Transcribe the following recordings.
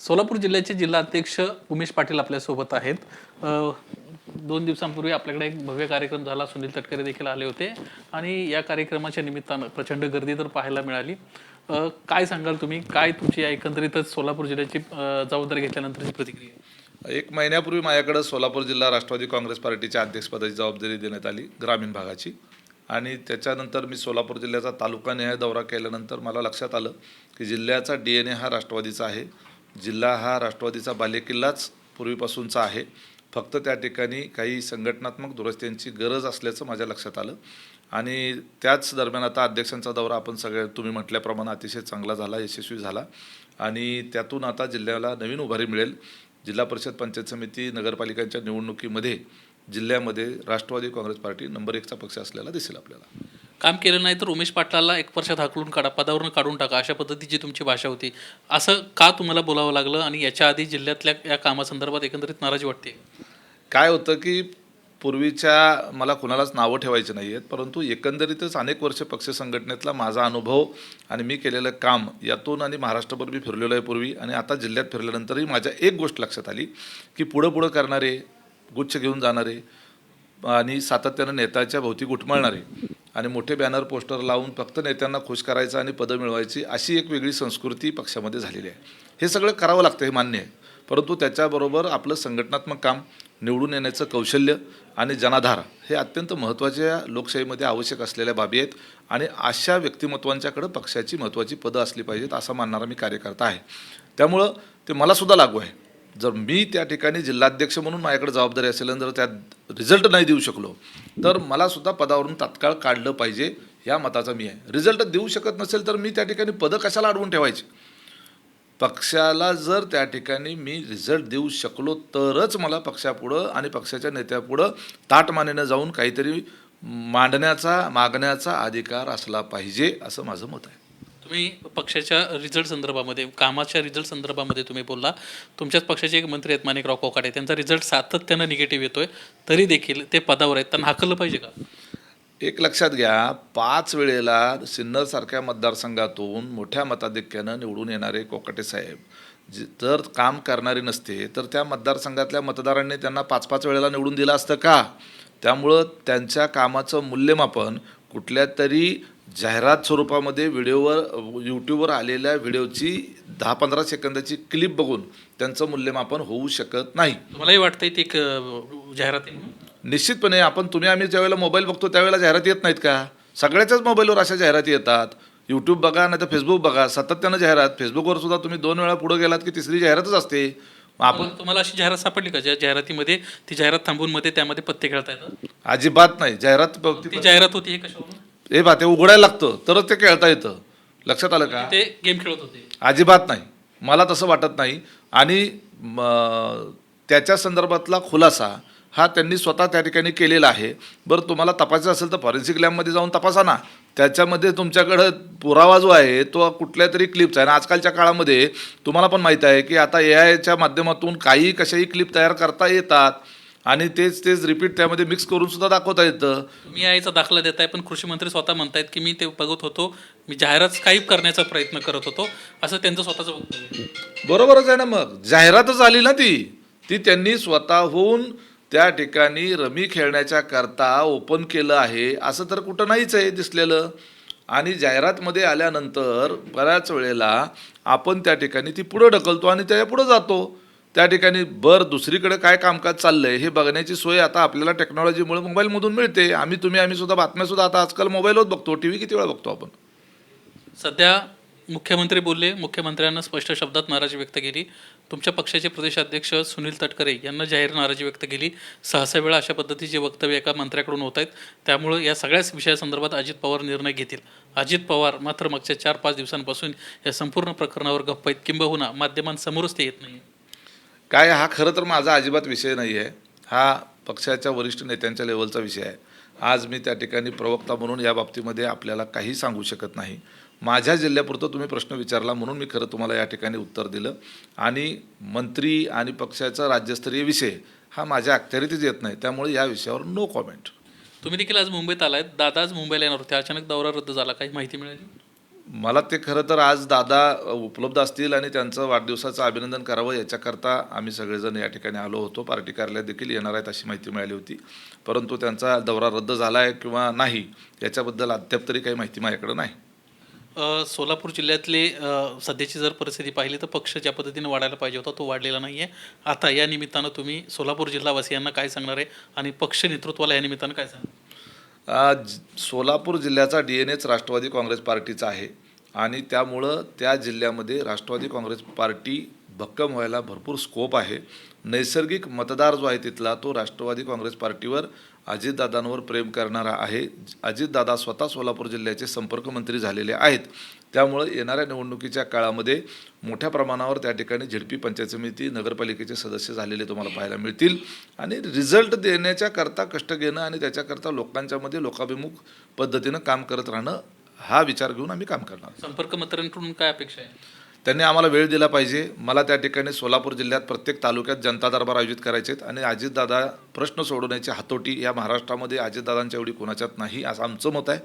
सोलापूर जिल्ह्याचे जिल्हाध्यक्ष उमेश पाटील आपल्यासोबत आहेत. 2 दिवसांपूर्वी आपल्याकडे एक भव्य कार्यक्रम झाला. सुनील तटकरे देखील आले होते आणि या कार्यक्रमाच्या निमित्तानं प्रचंड गर्दी तर पाहायला मिळाली. काय सांगाल तुम्ही? काय तुमची एकंदरीतच सोलापूर जिल्ह्याची जबाबदारी घेतल्यानंतरची प्रतिक्रिया? 1 महिन्यापूर्वी माझ्याकडे सोलापूर जिल्हा राष्ट्रवादी काँग्रेस पार्टीच्या अध्यक्षपदाची जबाबदारी देण्यात आली ग्रामीण भागाची. आणि त्याच्यानंतर मी सोलापूर जिल्ह्याचा तालुकानिहाय दौरा केल्यानंतर मला लक्षात आलं की जिल्ह्याचा DNA हा राष्ट्रवादीचा आहे. जिल्हा हा राष्ट्रवादीचा बालेकिल्लाच पूर्वीपासूनचा आहे. फक्त त्या ठिकाणी काही संघटनात्मक दुरुस्त्यांची गरज असल्याचं माझ्या लक्षात आलं. आणि त्याच दरम्यान आता अध्यक्षांचा दौरा आपण तुम्ही म्हटल्याप्रमाणे अतिशय चांगला झाला, यशस्वी झाला. आणि त्यातून आता जिल्ह्याला नवीन उभारी मिळेल. जिल्हा परिषद, पंचायत समिती, नगरपालिकांच्या निवडणुकीमध्ये जिल्ह्यामध्ये राष्ट्रवादी काँग्रेस पार्टी नंबर 1चा पक्ष असलेला दिसेल आपल्याला. काम केलं नाही तर उमेश पाटलाला 1 वर्षात हाकलून काढा, पदावरून काढून टाका, अशा पद्धतीची तुमची भाषा होती. असं का तुम्हाला बोलावं लागलं आणि याच्या आधी जिल्ह्यातल्या या कामासंदर्भात एकंदरीत नाराजी वाटते? काय होतं की पूर्वीच्या मला कुणालाच नावं ठेवायची नाही आहेत, परंतु एकंदरीतच अनेक वर्ष पक्ष संघटनेतला माझा अनुभव आणि मी केलेलं काम यातून आणि महाराष्ट्रभर मी फिरलेलो आहे पूर्वी आणि आता जिल्ह्यात फिरल्यानंतरही माझ्या एक गोष्ट लक्षात आली की पुढं करणारे, गुच्छ घेऊन जाणारे आणि सातत्यानं नेत्याच्या भोवती घुटमळणारे आणि मोठे बॅनर पोस्टर लावून फक्त नेत्यांना खुश करायचं आणि पदं मिळवायची अशी एक वेगळी संस्कृती पक्षामध्ये झालेली आहे. हे सगळं करावं लागतं, हे मान्य आहे, परंतु त्याच्याबरोबर आपलं संघटनात्मक काम, निवडून येण्याचं कौशल्य आणि जनाधार हे अत्यंत महत्त्वाच्या लोकशाहीमध्ये आवश्यक असलेल्या बाबी आहेत. आणि अशा व्यक्तिमत्वांच्याकडं पक्षाची महत्त्वाची पदं असली पाहिजेत असं मानणारा मी कार्यकर्ता आहे. त्यामुळं ते मलासुद्धा लागू आहे. जर मी त्या ठिकाणी जिल्हाध्यक्ष म्हणून माझ्याकडे जबाबदारी असेल आणि जर त्यात रिझल्ट नाही देऊ शकलो तर मलासुद्धा पदावरून तात्काळ काढलं पाहिजे या मताचा मी आहे. रिझल्ट देऊ शकत नसेल तर मी त्या ठिकाणी पदं कशाला अडवून ठेवायची? पक्षाला जर त्या ठिकाणी मी रिझल्ट देऊ शकलो तरच मला पक्षापुढं आणि पक्षाच्या नेत्यापुढं ताटमानेनं जाऊन काहीतरी मागण्याचा अधिकार असला पाहिजे असं माझं मत आहे. तुम्ही पक्षाच्या रिझल्ट संदर्भामध्ये, कामाच्या रिझल्ट संदर्भामध्ये तुम्ही बोलला. तुमच्याच पक्षाचे एक मंत्री आहेत माणिकराव कोकाटे, त्यांचा रिझल्ट सातत्यानं निगेटिव्ह येतोय, तरी देखील ते पदावर आहेत. त्यांना हाकललं पाहिजे का? एक लक्षात घ्या, 5 वेळेला सिन्नरसारख्या मतदारसंघातून मोठ्या मताधिक्यानं निवडून येणारे कोकाटे साहेब जर काम करणारे नसते तर त्या मतदारसंघातल्या मतदारांनी त्यांना 5-5 वेळेला निवडून दिलं असतं का? त्यामुळं त्यांच्या कामाचं मूल्यमापन कुठल्या तरी जाहिरात स्वरूपामध्ये यूट्यूबवर आलेल्या व्हिडिओची 10-15 सेकंदाची क्लिप बघून त्यांचं मूल्यमापन होऊ शकत नाही. तुम्हालाही वाटतंय ती एक जाहिरात आहे? निश्चितपणे तुम्ही आम्ही ज्यावेळेला मोबाईल बघतो त्यावेळेला जाहिराती येत नाहीत का? सगळ्याच्याच मोबाईलवर अशा जाहिराती येतात. यूट्यूब बघा नाही तर फेसबुक बघा, सातत्यानं जाहिरात. फेसबुकवर सुद्धा तुम्ही 2 वेळा पुढे गेलात की तिसरी जाहिरातच असते. तुम्हाला अशी जाहिरात सापडली का ज्या जाहिरातीमध्ये ती जाहिरात थांबून मध्ये त्यामध्ये पत्ते खेळता येतात? अजिबात नाही. ती जाहिरात होती हे कशावरून? हे ते उघडायला लागतं तरच ते खेळता येतं. लक्षात आलं का? ते गेम खेळत होते? अजिबात नाही, मला तसं वाटत नाही. आणि त्याच्या संदर्भातला खुलासा हा त्यांनी स्वतः त्या ठिकाणी केलेला आहे. बरं, तुम्हाला तपासायचं असेल तर फॉरेन्सिक लॅबमध्ये जाऊन तपासा ना. त्याच्यामध्ये तुमच्याकडं पुरावा जो आहे तो कुठल्या तरी क्लिपचा आहे. आणि आजकालच्या काळामध्ये तुम्हाला पण माहीत आहे की आता AI माध्यमातून काही कशाही क्लिप तयार करता येतात आणि तेच रिपीट त्यामध्ये मिक्स करून सुद्धा दाखवता येतं. तुम्ही याचा दाखला देताय, पण कृषी मंत्री स्वतः म्हणतायत की मी ते बघत होतो, मी जाहिरात स्काईप करण्याचा प्रयत्न करत होतो, असं त्यांचं स्वतःचं वक्तव्य. बरोबरच आहे ना. मग जाहिरातच आली ना ती त्यांनी स्वतःहून त्या ठिकाणी रमी खेळण्याच्या करता ओपन केलं आहे असं तर कुठं नाहीच आहे दिसलेलं. आणि जाहिरातमध्ये आल्यानंतर बऱ्याच वेळेला आपण त्या ठिकाणी ती पुढं ढकलतो आणि त्याच्या पुढं जातो. त्या ठिकाणी दुसरीकडे काय कामकाज चाललंय हे बघण्याची सोय आता आपल्याला टेक्नॉलॉजीमुळे मोबाईलमधून मिळते. आम्ही सुद्धा बातम्यासुद्धा आता आजकाल मोबाईलवर बघतो, TV किती वेळा बघतो आपण. सध्या मुख्यमंत्री बोलले, मुख्यमंत्र्यांना स्पष्ट शब्दात नाराजी व्यक्त केली. तुमच्या पक्षाचे प्रदेशाध्यक्ष सुनील तटकरे यांना जाहीर नाराजी व्यक्त केली. 6 वेळा अशा पद्धतीचे वक्तव्य एका मंत्र्याकडून होत आहेत. त्यामुळं या सगळ्याच विषयासंदर्भात अजित पवार निर्णय घेतील. अजित पवार मात्र मागच्या 4-5 दिवसांपासून या संपूर्ण प्रकरणावर गप्प आहेत, किंबहुना माध्यमांसमोरच ते येत नाही. काय, हा खरं तर माझा अजिबात विषय नाही आहे. हा पक्षाच्या वरिष्ठ नेत्यांच्या लेवलचा विषय आहे. आज मी त्या ठिकाणी प्रवक्ता म्हणून या बाबतीमध्ये आपल्याला काही सांगू शकत नाही. माझ्या जिल्ह्यापुरतं तुम्ही प्रश्न विचारला म्हणून मी खरं तुम्हाला या ठिकाणी उत्तर दिलं. आणि मंत्री आणि पक्षाचा राज्यस्तरीय विषय हा माझ्या अखत्यारीतच येत नाही, त्यामुळे या विषयावर नो कॉमेंट. तुम्ही देखील आज मुंबईत आलात. दादा आज मुंबईला येणार होते, अचानक दौरा रद्द झाला, काही माहिती मिळाली? मला ते खरं तर आज दादा उपलब्ध असतील आणि त्यांचं वाढदिवसाचं अभिनंदन करावं याच्याकरता आम्ही सगळेजण या ठिकाणी आलो होतो. पार्टी कार्यालयात देखील येणार आहेत अशी माहिती मिळाली होती, परंतु त्यांचा दौरा रद्द झाला आहे किंवा नाही याच्याबद्दल अद्याप तरी काही माहिती माझ्याकडे नाही. सोलापूर जिल्ह्यातले सध्याची जर परिस्थिती पाहिली तर पक्ष ज्या पद्धतीने वाढायला पाहिजे होता तो वाढलेला नाही आहे. आता या निमित्तानं तुम्ही सोलापूर जिल्हावासियांना काय सांगणार आहे आणि पक्ष नेतृत्वाला या निमित्तानं काय सांगणार? सोलापूर जिल्ह्याचा DNA राष्ट्रवादी काँग्रेस पार्टीचा आहे आणि त्यामुळं त्या जिल्ह्यामध्ये राष्ट्रवादी काँग्रेस पार्टी भक्कम व्हायला भरपूर स्कोप आहे. नैसर्गिक मतदार जो आहे तिथला तो राष्ट्रवादी काँग्रेस पार्टीवर अजितदादांवर प्रेम करणारा आहे. अजितदादा स्वतः सोलापूर जिल्ह्याचे संपर्कमंत्री झालेले आहेत. त्यामुळं येणाऱ्या निवडणुकीच्या काळामध्ये मोठ्या प्रमाणावर त्या ठिकाणी झेडपी पंचायत समिती नगरपालिकेचे सदस्य झालेले तुम्हाला पाहायला मिळतील आणि रिझल्ट देण्याच्या करता कष्ट घेणं आणि त्याच्याकरता लोकांच्यामध्ये लोकाभिमुख पद्धतीनं काम करत राहणं हा विचार घेऊन आम्ही काम करणार. संपर्कमंत्र्यांकडून काय अपेक्षा आहे? त्यांनी आम्हाला वेळ दिला पाहिजे. मला त्या ठिकाणी सोलापूर जिल्ह्यात प्रत्येक तालुक्यात जनता दरबार आयोजित करायचे आहेत आणि अजितदादा प्रश्न सोडवण्याची हातोटी या महाराष्ट्रामध्ये अजितदादांच्या एवढी कोणाच्यात नाही असं आमचं मत आहे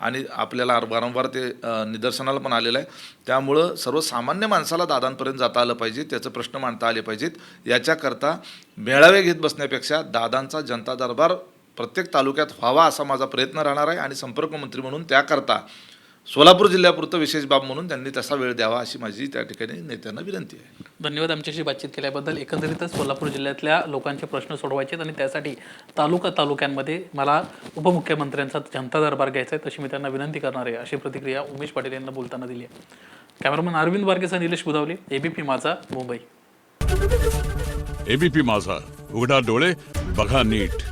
आणि आपल्याला वारंवार ते निदर्शनाला पण आलेलं आहे. त्यामुळं सर्वसामान्य माणसाला दादांपर्यंत जाता आलं पाहिजे, त्याचं प्रश्न मांडता आले पाहिजेत. याच्याकरता मेळावे घेत बसण्यापेक्षा दादांचा जनता दरबार प्रत्येक तालुक्यात व्हावा असा माझा प्रयत्न राहणार आहे आणि संपर्कमंत्री म्हणून त्याकरता सोलापूर जिल्ह्यापुरतं विशेष बाब म्हणून त्यांनी तसा वेळ द्यावा अशी माझी त्या ठिकाणी नेत्यांना विनंती आहे. धन्यवाद आमच्याशी बातचीत केल्याबद्दल. एकंदरीतच सोलापूर जिल्ह्यातल्या लोकांचे प्रश्न सोडवायचे आणि त्यासाठी तालुक्यांमध्ये मला उपमुख्यमंत्र्यांचा जनता दरबार घ्यायचा आहे तशी मी त्यांना विनंती करणार आहे अशी प्रतिक्रिया उमेश पाटील यांना बोलताना दिली आहे. कॅमेरामन अरविंद वारकेचा निलेश बुधावले, ABP माझा, मुंबई. ABP माझा, उघडा डोळे बघा नीट.